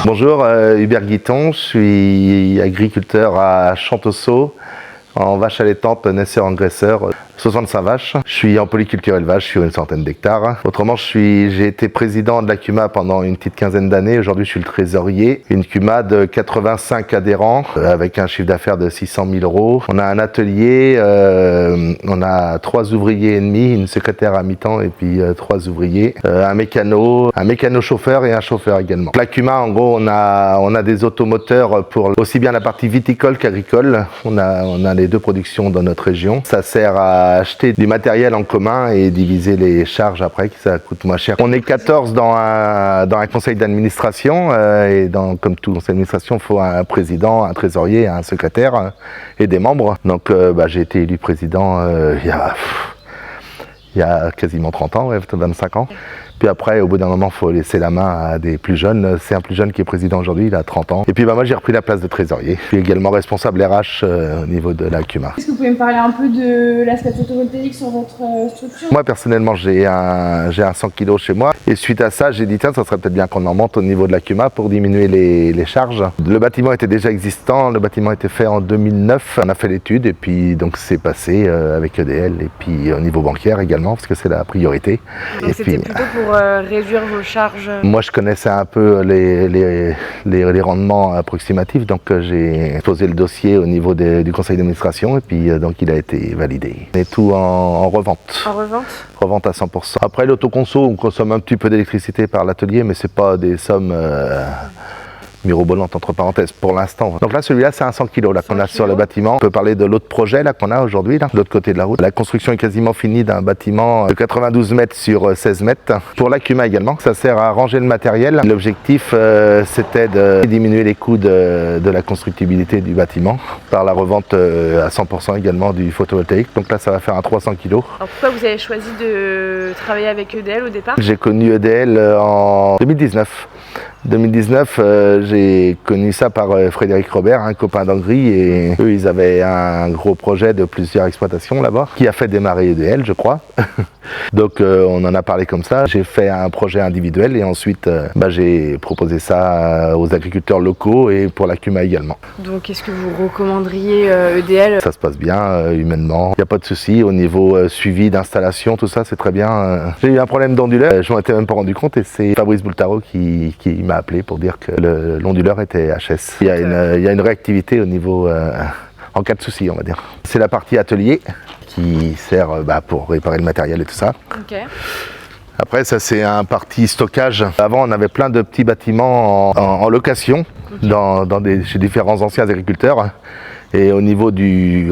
Bonjour, Hubert Guiton, je suis agriculteur à Chantoceau, en vache allaitante, naisseur engraisseur, 65 vaches. Je suis en polyculture élevage, je suis une centaine d'hectares. Autrement, j'ai été président de la CUMA pendant une petite quinzaine d'années. Aujourd'hui, je suis le trésorier. Une CUMA de 85 adhérents, avec un chiffre d'affaires de 600 000 €. On a un atelier, on a 3 ouvriers et demi, une secrétaire à mi-temps et puis 3 ouvriers, un mécano chauffeur et un chauffeur également. La CUMA, en gros, on a des automoteurs pour aussi bien la partie viticole qu'agricole. On a les deux productions dans notre région. Ça sert à acheter du matériel en commun et diviser les charges après, que ça coûte moins cher. On est 14 dans un conseil d'administration et comme tout conseil d'administration, il faut un président, un trésorier, un secrétaire et des membres. Donc j'ai été élu président il y a quasiment 30 ans, 25 ans. Puis après, au bout d'un moment, il faut laisser la main à des plus jeunes. C'est un plus jeune qui est président aujourd'hui, il a 30 ans. Et puis moi, j'ai repris la place de trésorier. Je suis également responsable RH au niveau de la CUMA. Est-ce que vous pouvez me parler un peu de l'aspect photovoltaïque sur votre structure? Moi, personnellement, j'ai un 100 kg chez moi. Et suite à ça, j'ai dit, tiens, ça serait peut-être bien qu'on en monte au niveau de la CUMA pour diminuer les charges. Le bâtiment était déjà existant, le bâtiment a été fait en 2009. On a fait l'étude et puis donc c'est passé avec EDL et puis au niveau bancaire également, parce que c'est la priorité. Donc c'était plutôt pour réduire vos charges? Moi, je connaissais un peu les rendements approximatifs, donc j'ai posé le dossier au niveau du conseil d'administration et puis donc il a été validé. Et tout en revente. En revente? Revente à 100%. Après l'autoconso, on consomme un petit peu d'électricité par l'atelier, mais c'est pas des sommes mirobolantes entre parenthèses pour l'instant. Donc là, celui-là, c'est un 100 kg là qu'on a sur le bâtiment. On peut parler de l'autre projet là qu'on a aujourd'hui, de l'autre côté de la route. La construction est quasiment finie d'un bâtiment de 92 mètres sur 16 mètres. Pour la CUMA également, ça sert à ranger le matériel. L'objectif, c'était de diminuer les coûts de la constructibilité du bâtiment par la revente à 100% également du photovoltaïque. Donc là, ça va faire un 300 kg. Alors pourquoi vous avez choisi de travailler avec EDL au départ? J'ai connu EDL en 2019. 2019, j'ai connu ça par Frédéric Robert, un copain d'Angry, et eux, ils avaient un gros projet de plusieurs exploitations là-bas, qui a fait démarrer EDL, je crois. Donc on en a parlé comme ça. J'ai fait un projet individuel et ensuite j'ai proposé ça aux agriculteurs locaux et pour la CUMA également. Donc est-ce que vous recommanderiez EDL? Ça se passe bien humainement, il n'y a pas de souci au niveau suivi d'installation, tout ça c'est très bien. J'ai eu un problème d'onduleur, je m'en étais même pas rendu compte et c'est Fabrice Boultaro qui m'a appelé pour dire que l'onduleur était HS. Il y a une réactivité au niveau en cas de souci, on va dire. C'est la partie atelier qui sert pour réparer le matériel et tout ça. Okay. Après, ça c'est un parti stockage. Avant, on avait plein de petits bâtiments en location chez différents anciens agriculteurs. Et au niveau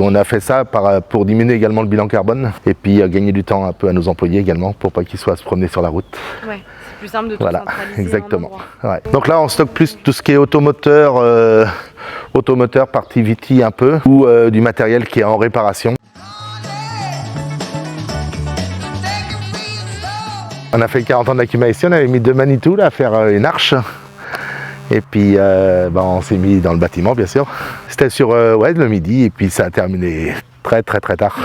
on a fait ça pour diminuer également le bilan carbone et puis gagner du temps un peu à nos employés également pour pas qu'ils soient à se promener sur la route. Ouais, c'est plus simple de tout centraliser. Exactement. Ouais. Donc là, on stocke plus tout ce qui est automoteur, partie Viti un peu, ou du matériel qui est en réparation. On a fait 40 ans de la CUMA ici, on avait mis 2 Manitou là, à faire une arche. Et puis on s'est mis dans le bâtiment bien sûr. C'était sur le midi et puis ça a terminé très tard.